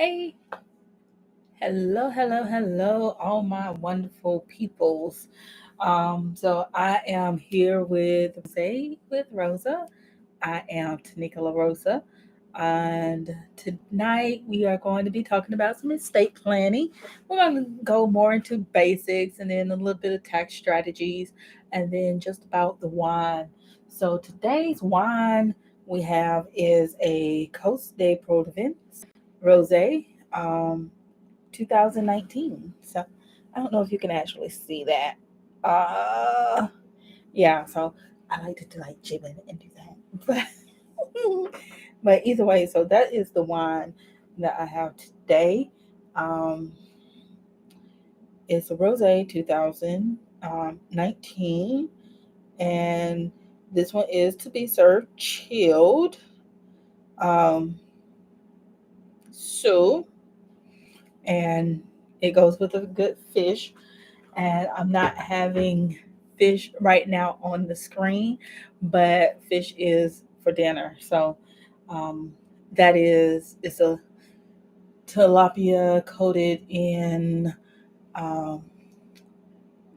Hey, hello, all my wonderful peoples. So I am here with Rosa. I am Tanika La Rosa, and tonight we are going to be talking about some estate planning. We're going to go more into basics and then a little bit of tax strategies, and then just about the wine. So today's wine we have is a Coast de Provence Rosé. 2019. So I don't know if you can actually see that. Uh yeah, so I like to do like jibbing and do that. But either way, so that is the wine that I have today. Um it's a rosé 2019, and this one is to be served chilled. Um so and it goes with a good fish, and I'm not having fish right now on the screen, but fish is for dinner. So um, that is it's a tilapia coated in um,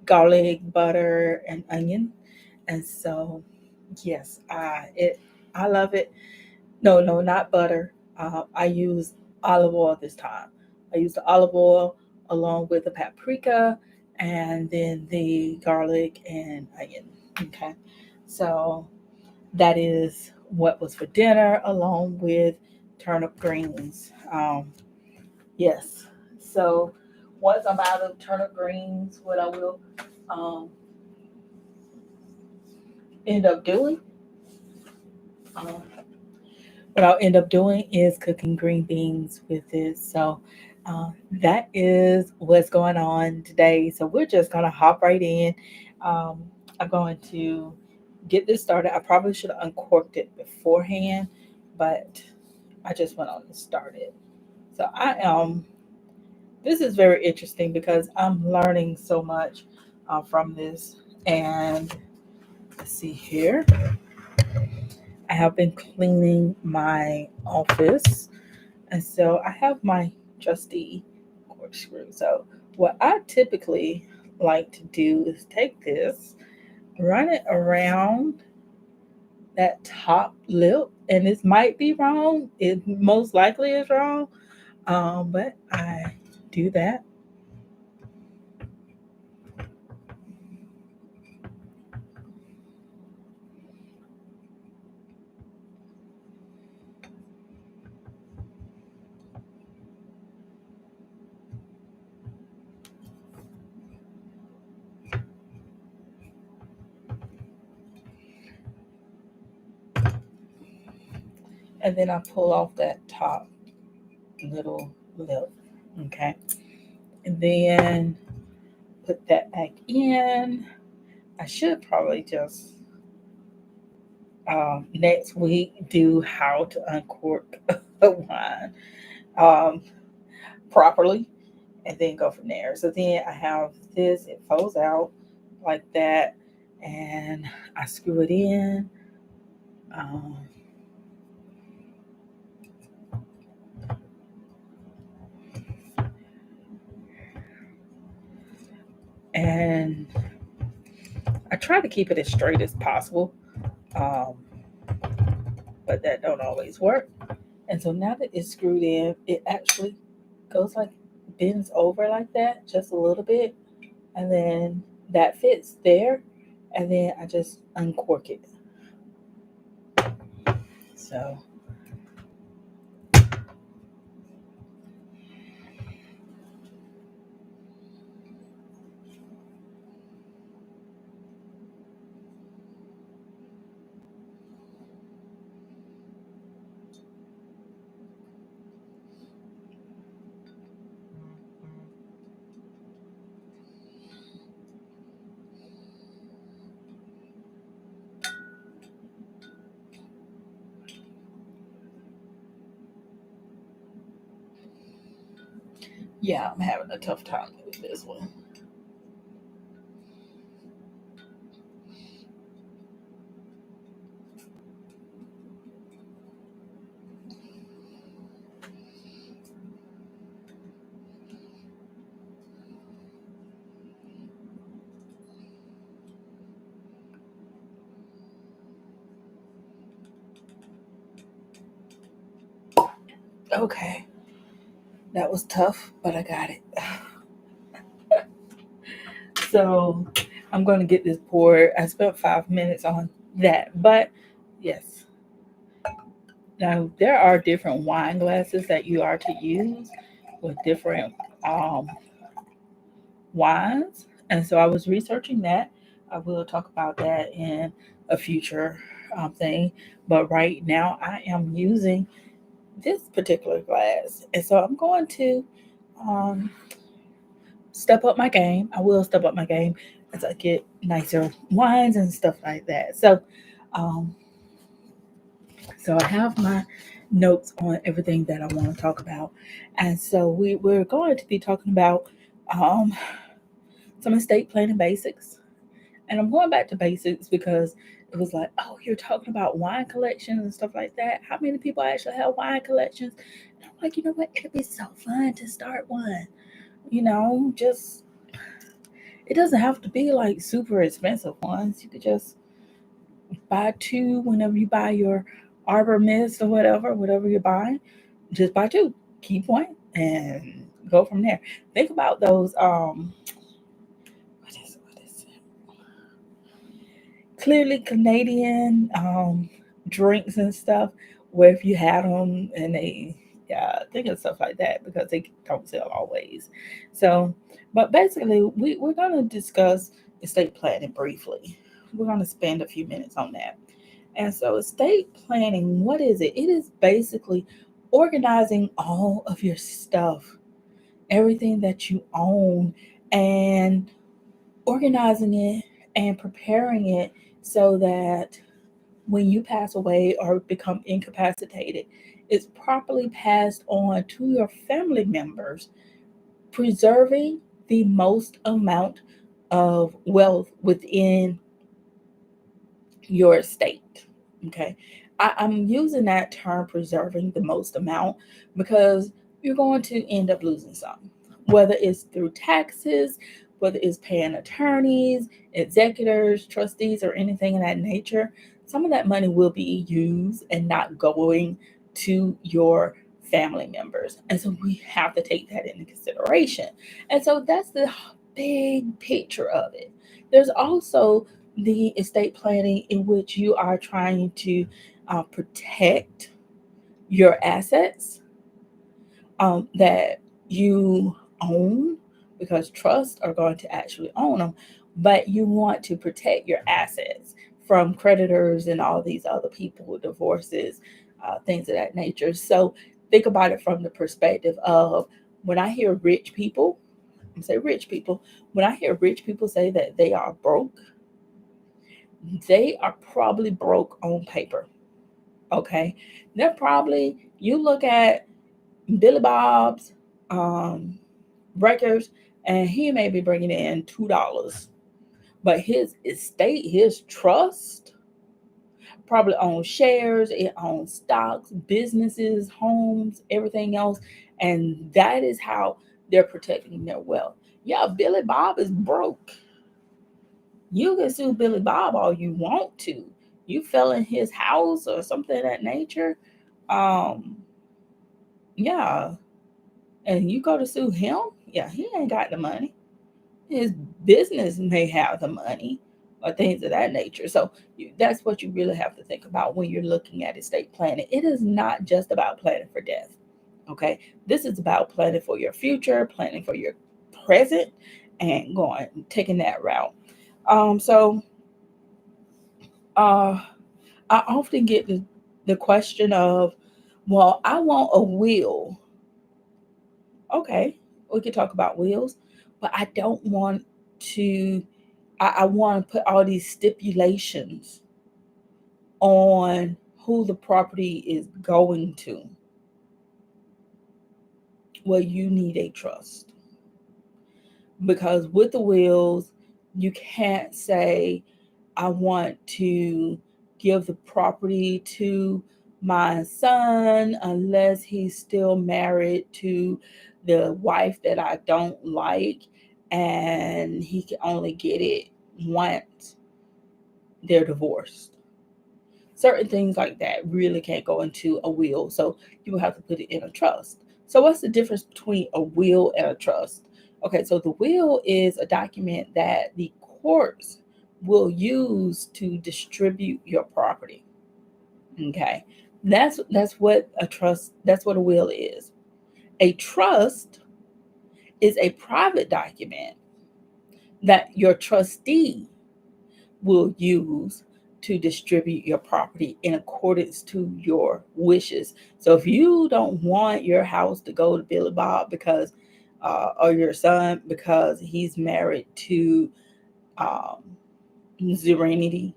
garlic, butter, and onion, and so yes, I love it. No, not butter. I use olive oil this time. I use the olive oil along with the paprika and then the garlic and onion. Okay. So that is what was for dinner along with turnip greens. Yes. So once I'm out of turnip greens, what I will um, end up doing um, what I'll end up doing is cooking green beans with it. So that is what's going on today. So we're just gonna hop right in. I'm going to get this started. I probably should have uncorked it beforehand, but I just went on and started. So I am. This is very interesting because I'm learning so much from this. And let's see here. I have been cleaning my office. And so I have my trusty corkscrew. So what I typically like to do is take this, run it around that top lip, and this might be wrong. It most likely is wrong, but I do that. And then I pull off that top little lip. Okay. And then put that back in. I should probably just next week do how to uncork a wine um, properly, and then go from there. So then I have this, it folds out like that, and I screw it in. Um, and I try to keep it as straight as possible, um, but that don't always work. And so now that it's screwed in, it actually goes like bends over like that just a little bit, and then that fits there, and then I just uncork it. So yeah, I'm having a tough time with this one. Okay, that was tough, but I got it. So I'm going to get this poured. I spent 5 minutes on that, but yes. Now there are different wine glasses that you are to use with different um, wines, and so I was researching that. I will talk about that in a future thing, but right now I am using this particular glass, and so I'm going to um, step up my game. I will step up my game as I get nicer wines and stuff like that. Um, so I have my notes on everything that I want to talk about, and so we're going to be talking about um, some estate planning basics. And I'm going back to basics because it was like, oh, you're talking about wine collections and stuff like that. How many people actually have wine collections? And I'm like, you know what? It'd be so fun to start one. Just it doesn't have to be like super expensive ones. You could just buy two whenever you buy your Arbor Mist or whatever you're buying. Just buy two. Keep one and go from there. Think about those what is it? Clearly Canadian drinks and stuff where if you had them and they yeah think of stuff like that because they don't sell always. So but basically we're going to discuss estate planning briefly. We're going to spend a few minutes on that. And so estate planning, what is it? It is basically organizing all of your stuff, everything that you own, and organizing it and preparing it so that when you pass away or become incapacitated, it's properly passed on to your family members, preserving the most amount of wealth within your estate. Okay. I'm using that term preserving the most amount because you're going to end up losing some, whether it's through taxes, whether it's paying attorneys, executors, trustees, or anything of that nature. Some of that money will be used and not going to your family members. And so we have to take that into consideration. And so that's the big picture of it. There's also the estate planning in which you are trying to protect your assets that you own because trusts are going to actually own them, but you want to protect your assets from creditors and all these other people, divorces, things of that nature. So think about it from the perspective of when I hear rich people, I say rich people, when I hear rich people say that they are broke, they are probably broke on paper. Okay. They're probably, you look at Billy Bob's um, records, and he may be bringing in $2, but his estate, his trust, probably owns shares, it owns stocks, businesses, homes, everything else. And that is how they're protecting their wealth. Yeah, Billy Bob is broke. You can sue Billy Bob all you want to. You fell in his house or something of that nature. Um, yeah. And you go to sue him, yeah, he ain't got the money. His business may have the money or things of that nature. So that's what you really have to think about when you're looking at estate planning. It is not just about planning for death. Okay. This is about planning for your future, planning for your present, and taking that route. So uh I often get the question of, well, I want a will. Okay, we can talk about wills, but I don't want to, I want to put all these stipulations on who the property is going to. Well, you need a trust because with the wills, you can't say, I want to give the property to my son unless he's still married to the wife that I don't like, and he can only get it once they're divorced. certain things like that really can't go into a will. So you will have to put it in a trust. So what's the difference between a will and a trust? Okay, so the will is a document that the courts will use to distribute your property. Okay. That's what a trust, that's what a will is. A trust is a private document that your trustee will use to distribute your property in accordance to your wishes. So if you don't want your house to go to Billy Bob because, or your son because he's married to um, Serenity,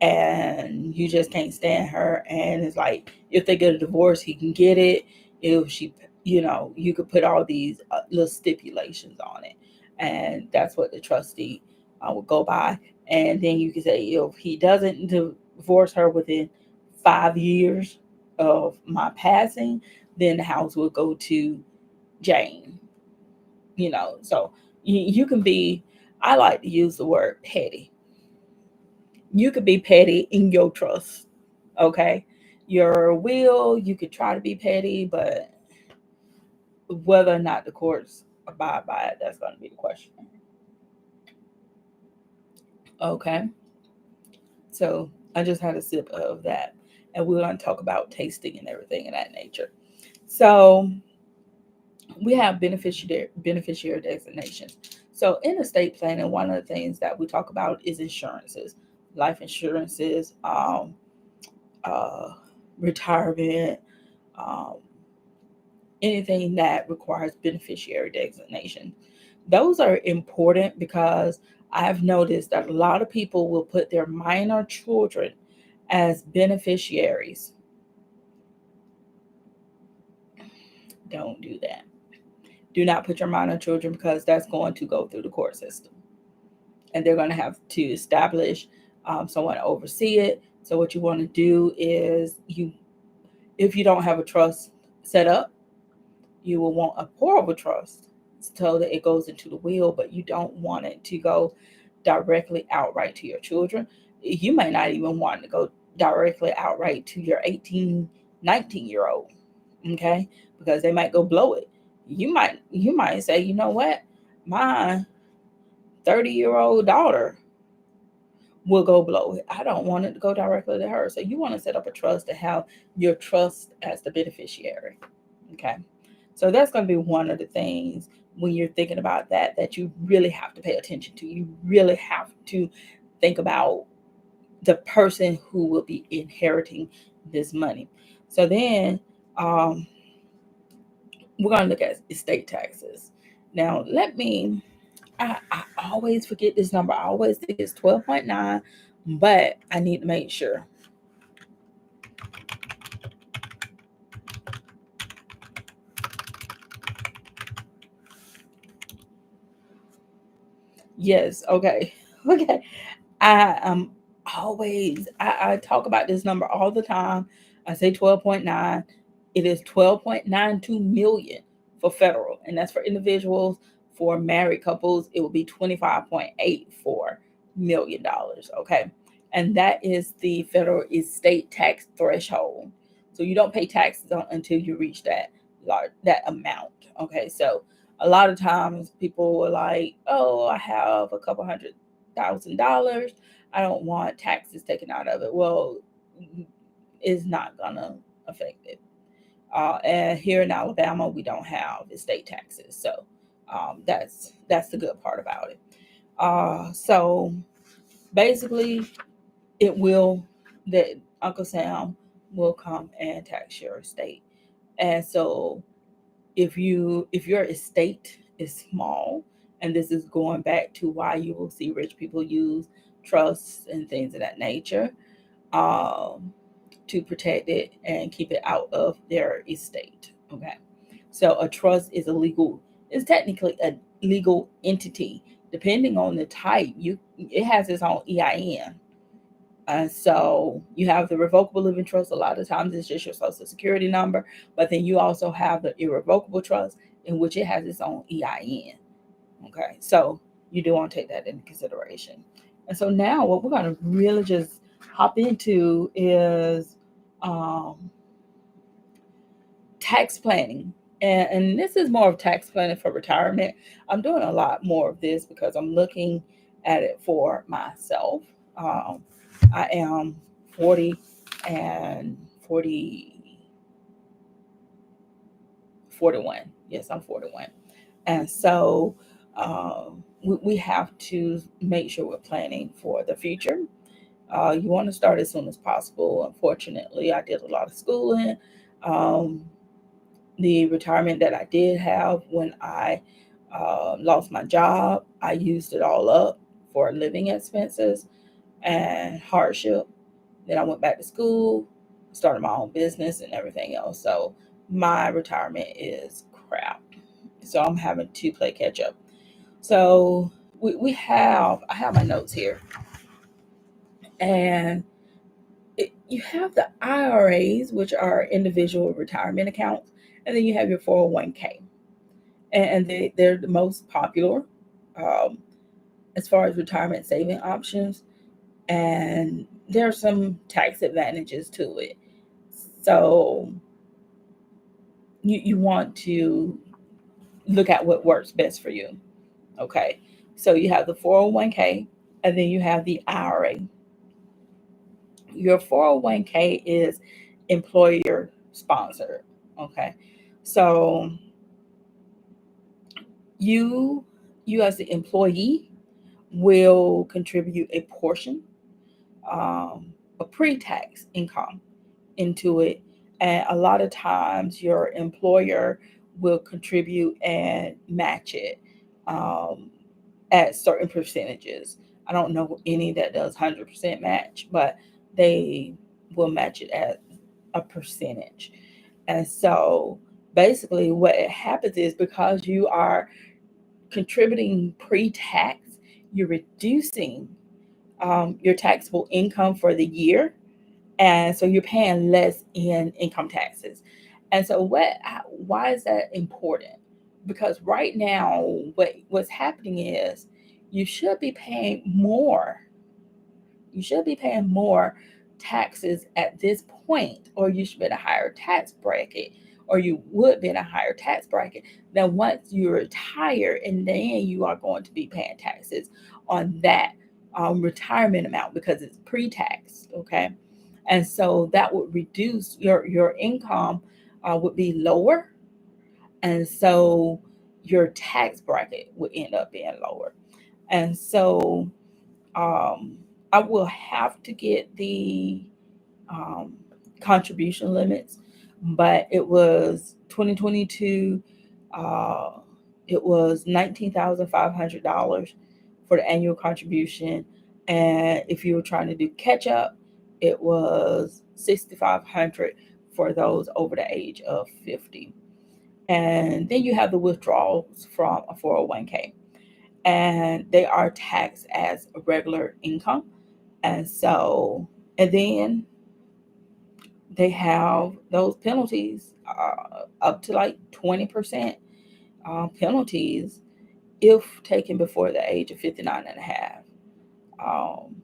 and you just can't stand her, and it's like if they get a divorce, he can get it. If she, you could put all these little stipulations on it, and that's what the trustee would go by. And then you can say if he doesn't divorce her within 5 years of my passing, then the house will go to Jane. So you can be. I like to use the word petty. You could be petty in your trust. Okay. Your will, you could try to be petty, but whether or not the courts abide by it, that's going to be the question. Okay. So I just had a sip of that. And we're going to talk about tasting and everything of that nature. So we have beneficiary designations. So in estate planning, one of the things that we talk about is insurances, life insurances, uh, retirement, um, anything that requires beneficiary designation. Those are important because I've noticed that a lot of people will put their minor children as beneficiaries. Don't do that. Do not put your minor children because that's going to go through the court system. And they're going to have to establish someone to oversee it. So what you want to do is if you don't have a trust set up, you will want a portable trust so that it goes into the will, but you don't want it to go directly outright to your children. You may not even want to go directly outright to your 18, 19-year-old, okay? Because they might go blow it. You might say, you know what? My 30-year-old daughter will go blow it. I don't want it to go directly to her. So you want to set up a trust to have your trust as the beneficiary. Okay. So that's going to be one of the things when you're thinking about that you really have to pay attention to. You really have to think about the person who will be inheriting this money. So then we're going to look at estate taxes. Now, I always forget this number. I always think it's 12.9, but I need to make sure. Yes, okay. Okay. I I talk about this number all the time. I say 12.9. It is 12.92 million for federal, and that's for individuals. For married couples, it will be $25.84 million. Okay. And that is the federal estate tax threshold. So you don't pay taxes until you reach that amount. Okay. So a lot of times people are like, oh, I have a couple $100,000. I don't want taxes taken out of it. Well, it's not gonna affect it. And here in Alabama, we don't have estate taxes, so that's the good part about it. So basically, it will that Uncle Sam will come and tax your estate, and so if your estate is small, and this is going back to why you will see rich people use trusts and things of that nature, um, to protect it and keep it out of their estate. Okay, so a trust is technically a legal entity. Depending on the type, it has its own EIN. And so you have the revocable living trust. A lot of times it's just your social security number, but then you also have the irrevocable trust in which it has its own EIN. Okay, so you do want to take that into consideration. And so now what we're going to really just hop into is um, tax planning. And this is more of tax planning for retirement. I'm doing a lot more of this because I'm looking at it for myself. Um, I am 40 and 40, 41. Yes, I'm 41. And so we have to make sure we're planning for the future. You want to start as soon as possible. Unfortunately, I did a lot of schooling. Um, the retirement that I did have when I lost my job, I used it all up for living expenses and hardship. Then I went back to school, started my own business and everything else. So my retirement is crap. So I'm having to play catch up. So I have my notes here, and you have the IRAs, which are individual retirement accounts, and then you have your 401k. And they're the most popular um, as far as retirement saving options. And there are some tax advantages to it. So you want to look at what works best for you. Okay. So you have the 401k, and then you have the IRA. Your 401k is employer sponsored. Okay. So you you as the employee will contribute a portion, a pre-tax income into it. And a lot of times your employer will contribute and match it um, at certain percentages. I don't know any that does 100% match, but they will match it at a percentage. And so basically, what happens is because you are contributing pre tax, you're reducing your taxable income for the year, and so you're paying less in income taxes. And so why is that important? Because right now what's happening is you should be paying more. You should be paying more taxes at this point, or you should be in a higher tax bracket, or you would be in a higher tax bracket than once you retire, and then you are going to be paying taxes on that retirement amount because it's pre-taxed. Okay, and so that would reduce your income would be lower, and so your tax bracket would end up being lower. And so um, I will have to get the um, contribution limits, but it was 2022. Uh, it was $19,500 for the annual contribution, and if you were trying to do catch up, it was 6,500 for those over the age of 50. And then you have the withdrawals from a 401k, and they are taxed as regular income. And so, and then they have those penalties up to like 20% penalties if taken before the age of 59 and a half. Um,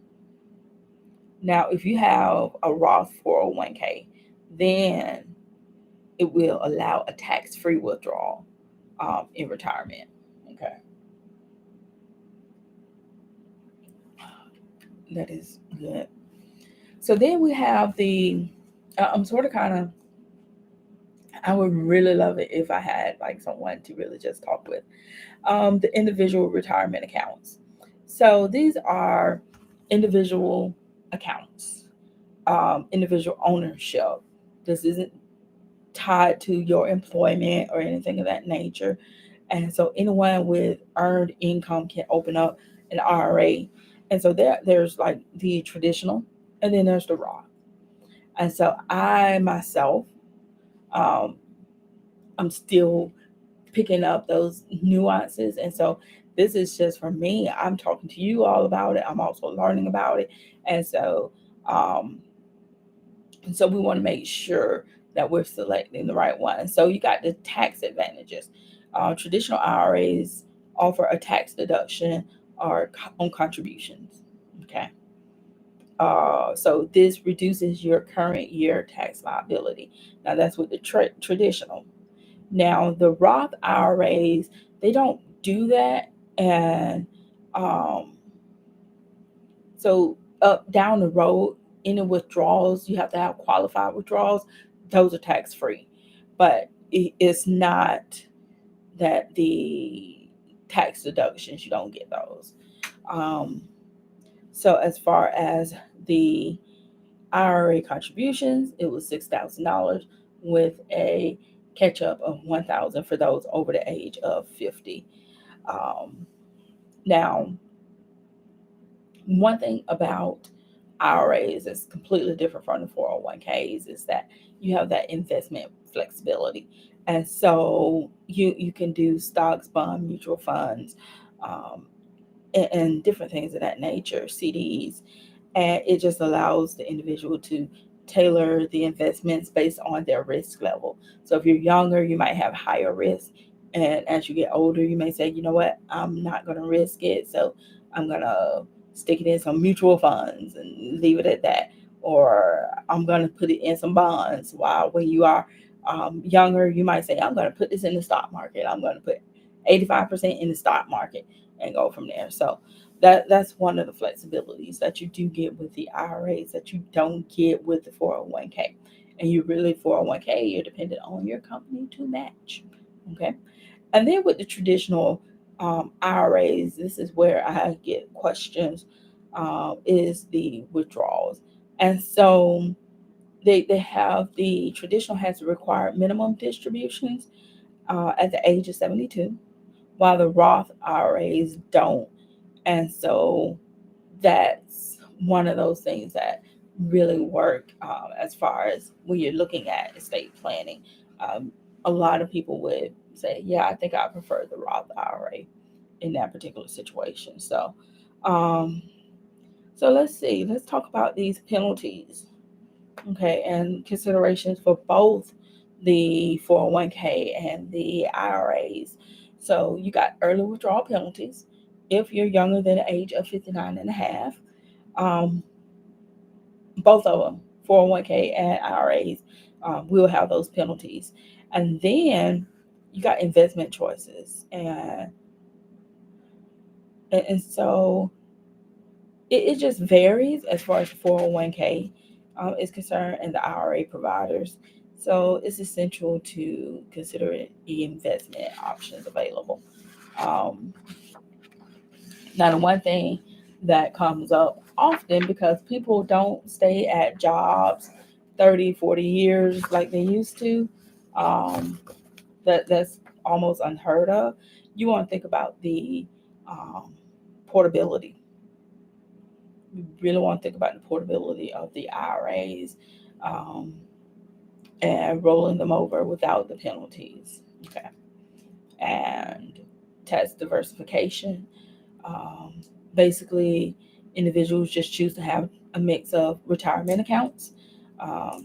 Now, if you have a Roth 401k, then it will allow a tax-free withdrawal in retirement. Okay, that is good. So then we have I'm sort of kind of, I would really love it if I had like someone to really just talk with. The individual retirement accounts. So these are individual accounts, individual ownership. This isn't tied to your employment or anything of that nature. And so anyone with earned income can open up an IRA. And so there's like the traditional, and then there's the Roth. And so I myself, um, I'm still picking up those nuances. And so this is just for me. I'm talking to you all about it. I'm also learning about it. And so, um, and so we want to make sure that we're selecting the right one. So you got the tax advantages. Traditional IRAs offer a tax deduction or on contributions. Okay. So this reduces your current year tax liability. Now that's with the traditional. Now the Roth IRAs, they don't do that, and um, so up down the road, any withdrawals you have to have qualified withdrawals. Those are tax free, but it's not that the tax deductions, you don't get those. Um, so as far as the IRA contributions, it was $6,000 with a catch up of 1,000 for those over the age of 50. Um, Now, one thing about IRAs is completely different from the 401ks is that you have that investment flexibility. And so you can do stocks, bond, mutual funds, um, and different things of that nature, CDs, and it just allows the individual to tailor the investments based on their risk level. So if you're younger, you might have higher risk, and as you get older, you may say, you know what, I'm not going to risk it, so I'm going to stick it in some mutual funds and leave it at that, or I'm going to put it in some bonds. While when you are younger, you might say, I'm going to put this in the stock market. I'm going to put 85% in the stock market and go from there. So that's one of the flexibilities that you do get with the IRAs that you don't get with the 401k. And you really 401k, you're dependent on your company to match. Okay. And then with the traditional IRAs, this is where I get questions, is the withdrawals. And so they have the traditional has to require minimum distributions at the age of 72, while the Roth IRAs don't. And so that's one of those things that really work as far as when you're looking at estate planning. Um, a lot of people would say, yeah, I think I prefer the Roth IRA in that particular situation. Um, so let's see, let's talk about these penalties, okay, and considerations for both the 401k and the IRAs. So you got early withdrawal penalties if you're younger than the age of 59 and a half. Um, Both of them, 401k and IRAs, will have those penalties. And then you got investment choices. And so it just varies as far as the 401k is concerned and the IRA providers. So it's essential to consider the investment options available. Um, Now, the one thing that comes up often because people don't stay at jobs 30, 40 years like they used to, um, that's almost unheard of. You want to think about the um, portability. You really want to think about the portability of the IRAs, um, and rolling them over without the penalties. Okay. And tax diversification. Um, Basically, individuals just choose to have a mix of retirement accounts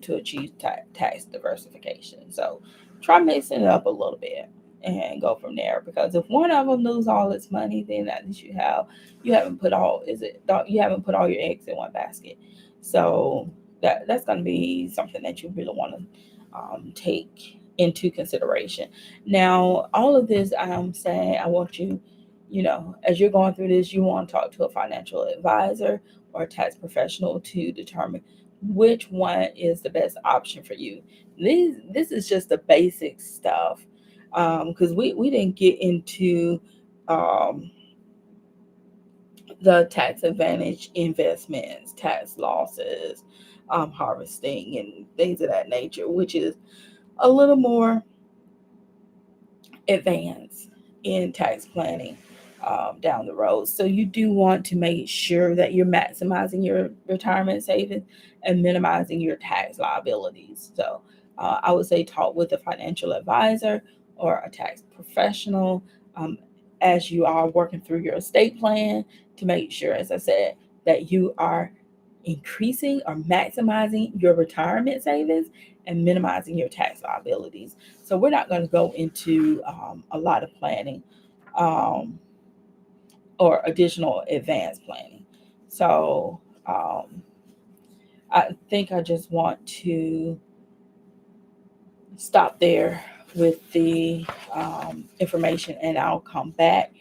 to achieve tax diversification. So try mixing it up a little bit and go from there. Because if one of them lose all its money, then at least you haven't put all you haven't put all your eggs in one basket. So that's going to be something that you really want to take into consideration. Now, all of this I'm saying, I want you, as you're going through this, you want to talk to a financial advisor or a tax professional to determine which one is the best option for you. This is just the basic stuff, because we didn't get into um, the tax advantage investments, tax losses, harvesting, and things of that nature, which is a little more advance in tax planning down the road. So you do want to make sure that you're maximizing your retirement savings and minimizing your tax liabilities. So I would say talk with a financial advisor or a tax professional um, as you are working through your estate plan to make sure, as I said, that you are increasing or maximizing your retirement savings and minimizing your tax liabilities. So we're not going to go into a lot of planning um, or additional advanced planning. So I think I just want to stop there with the information, and I'll come back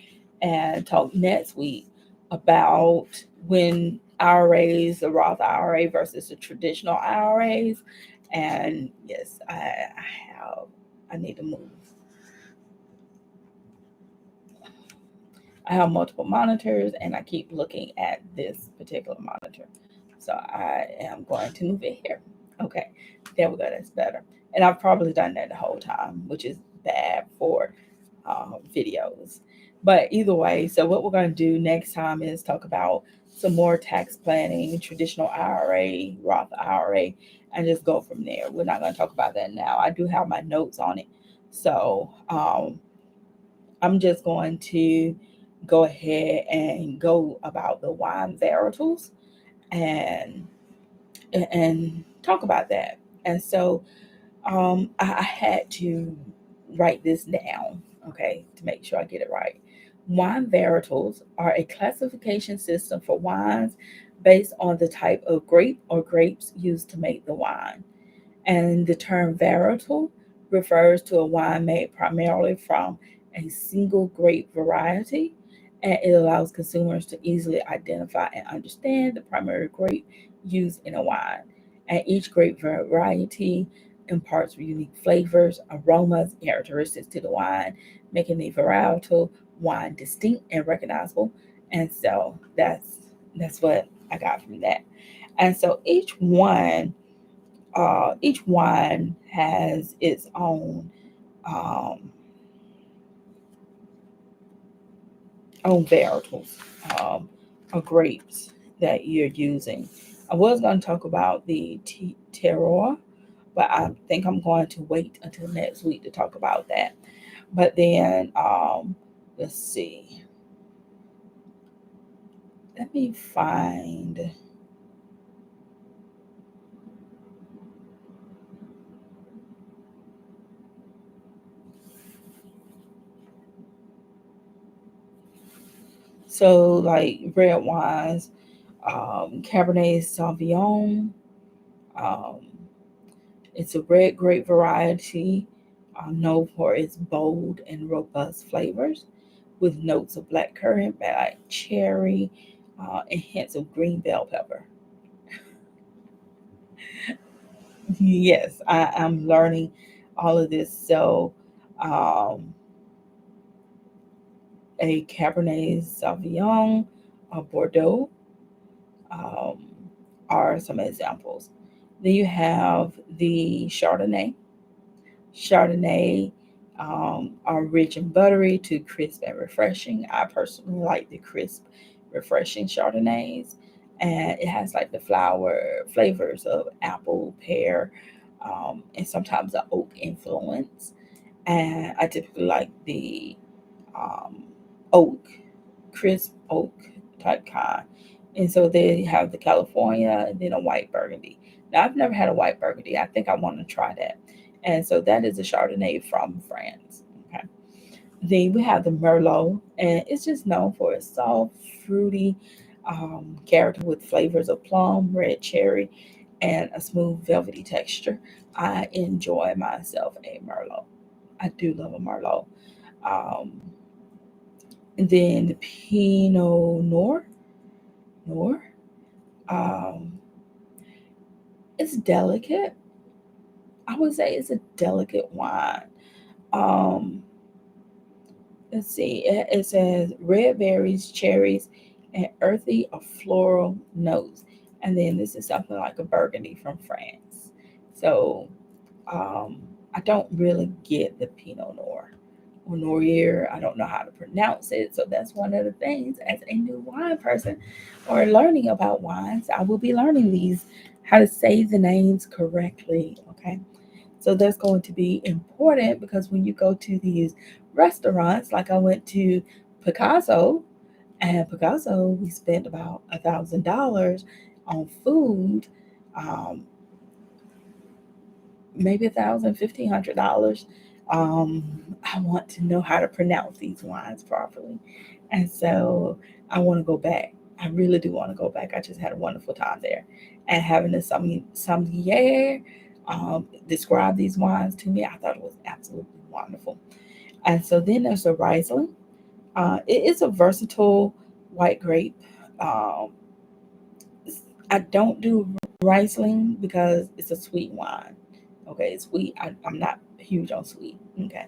and talk next week about when IRAs, the Roth IRA versus the traditional IRAs. And yes, I need to move. I have multiple monitors and I keep looking at this particular monitor. So I am going to move it here. Okay, there we go. That's better. And I've probably done that the whole time, which is bad for videos. But either way, so what we're going to do next time is talk about some more tax planning, traditional IRA, Roth IRA, and just go from there. We're not going to talk about that now. I do have my notes on it. So I'm just going to go ahead and go about the wine varietals and talk about that. And so I had to write this down, okay, to make sure I get it right. Wine varietals are a classification system for wines based on the type of grape or grapes used to make the wine. And the term varietal refers to a wine made primarily from a single grape variety, and it allows consumers to easily identify and understand the primary grape used in a wine. And each grape variety imparts unique flavors, aromas, and characteristics to the wine, making the varietal wine distinct and recognizable. And so that's what I got from that. And so each wine has its um, own varietals or grapes that you're using. I was going to talk about the terroir, but I think I'm going to wait until next week to talk about that. But then, let's see. Let me find. So, like red wines, Cabernet Sauvignon. Um, it's a red grape variety known for its bold and robust flavors, with notes of black currant, black cherry, and hints of green bell pepper. Yes, I'm learning all of this. So, um, a Cabernet Sauvignon, a Bordeaux um, are some examples. Then you have the Chardonnay. Chardonnay are rich and buttery to crisp and refreshing. I personally like the crisp, refreshing Chardonnays, and it has like the flower flavors of apple, pear, and sometimes the oak influence. And I typically like the um, oak, crisp oak type kind. And so they have the California and then a white Burgundy. Now I've never had a white Burgundy. I think I want to try that. And so that is a Chardonnay from France. Okay. Then we have the Merlot, and it's just known for its soft, fruity character with flavors of plum, red cherry, and a smooth, velvety texture. I enjoy myself a Merlot. I do love a Merlot. Um, and then the Pinot Noir. Um, it's delicate. I would say it's a delicate wine. Um, let's see. It says red berries, cherries, and earthy or floral notes. And then this is something like a Burgundy from France. So um, I don't really get the Pinot Noir or Noir. I don't know how to pronounce it. So that's one of the things as a new wine person or learning about wines, I will be learning these, how to say the names correctly. Okay. So that's going to be important because when you go to these restaurants, like I went to Picasso, and Picasso, we spent about $1,000 on food, um, maybe 1,000, $1,500. Um, I want to know how to pronounce these wines properly, and so I want to go back. I really do want to go back. I just had a wonderful time there. And having the sommelier describe these wines to me, I thought it was absolutely wonderful. And so then there's the Riesling. It is a versatile white grape. Um, I don't do Riesling because it's a sweet wine. Okay, it's sweet. I'm not huge on sweet. Okay.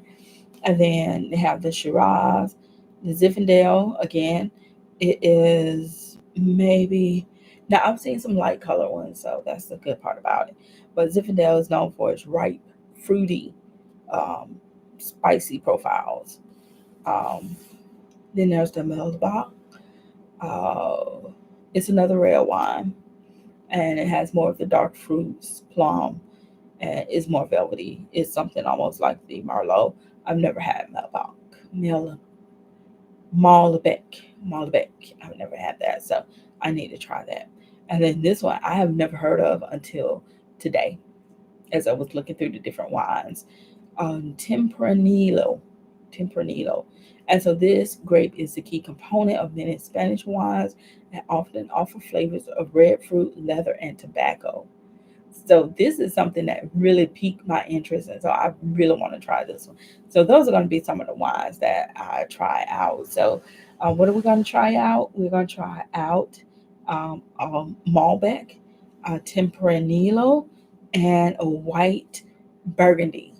And then they have the Shiraz, the Zinfandel. Again, it is maybe now I've seen some light color ones, so that's the good part about it. But Zinfandel is known for its ripe, fruity, um, spicy profiles. Um, then there's the Melba. Uh, it's another red wine, and it has more of the dark fruits, plum, and is more velvety. It's something almost like the Merlot. I've never had Melba. Mel Malbec. Malbec. I've never had that, so I need to try that. And then this one I have never heard of until today, as I was looking through the different wines. Tempranillo. Tempranillo. And so this grape is the key component of many Spanish wines and often offer flavors of red fruit, leather, and tobacco. So this is something that really piqued my interest, and so I really want to try this one. So those are going to be some of the wines that I try out. So what are we going to try out? We're going to try out Malbec, Tempranillo, and a white Burgundy.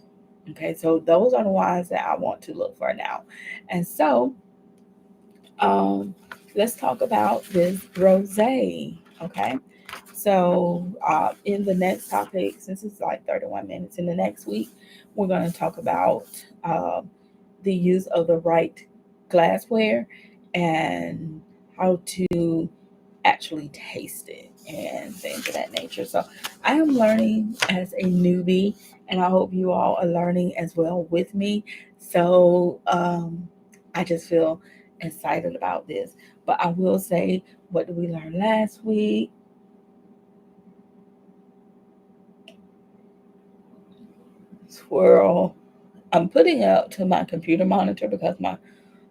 Okay, so those are the wines that I want to look for now. And so um, let's talk about this rosé. Okay, so in the next topic, since it's like 31 minutes, in the next week, we're going to talk about uh, the use of the right glassware and how to actually taste it and things of that nature. So I am learning as a newbie, and I hope you all are learning as well with me. So I just feel excited about this. But I will say, what did we learn last week? Swirl. I'm putting it up to my computer monitor because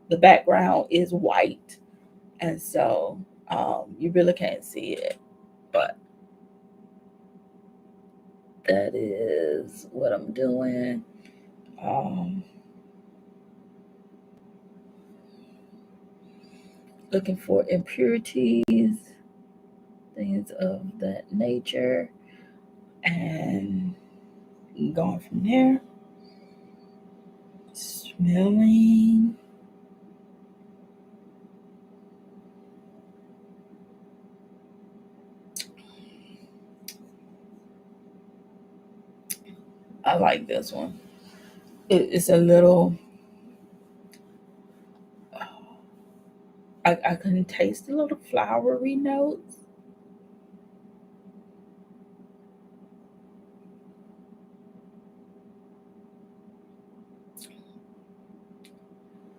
the background is white, and so you really can't see it. But that is what I'm doing. Um, Looking for impurities, things of that nature, and going from there. Smelling. I like this one. It's a little. I can taste a little flowery notes.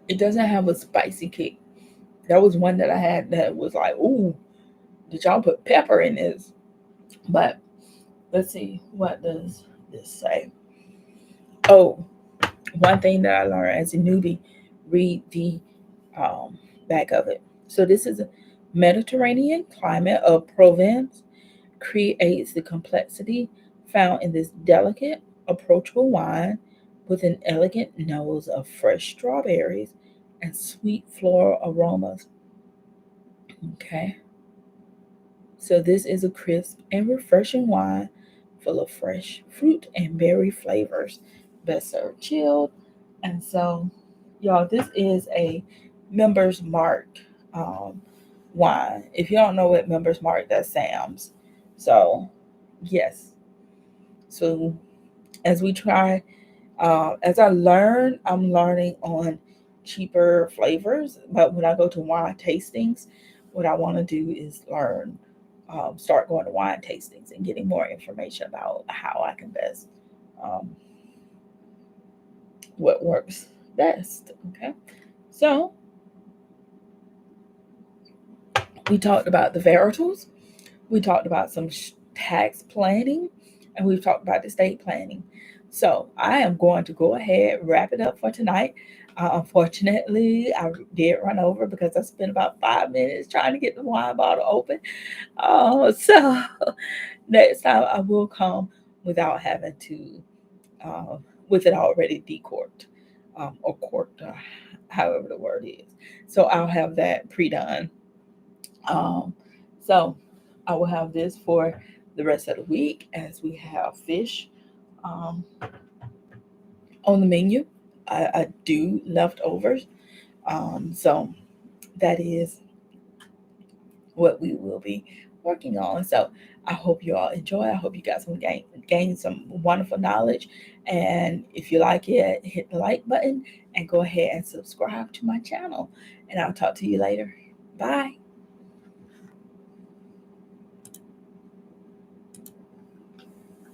It doesn't have a spicy kick. That was one that I had that was like, ooh, did y'all put pepper in this? But let's see, what does this say? Oh, one thing that I learned as a newbie, read the um, back of it. So this is a Mediterranean climate of Provence creates the complexity found in this delicate, approachable wine with an elegant nose of fresh strawberries and sweet floral aromas. Okay, so this is a crisp and refreshing wine full of fresh fruit and berry flavors. Best served chilled. And so, y'all, this is a members mark um, wine. If you don't know what members mark, that's Sam's. So, yes. So as we try, as I learn, I'm learning on cheaper flavors. But when I go to wine tastings, what I want to do is learn, start going to wine tastings and getting more information about how I can best, um, what works best. Okay. So we talked about the varietals. We talked about some tax planning, and we've talked about estate planning. So I am going to go ahead, wrap it up for tonight. Unfortunately, I did run over because I spent about 5 minutes trying to get the wine bottle open. So next time I will come without having to, uh, with it already decorked, or corked, however the word is. So I'll have that pre-done. Um, so I will have this for the rest of the week as we have fish um, on the menu. I do leftovers. So that is what we will be working on. So I hope you all enjoy. I hope you got some gain some wonderful knowledge. And if you like it, hit the like button and go ahead and subscribe to my channel. And I'll talk to you later. Bye.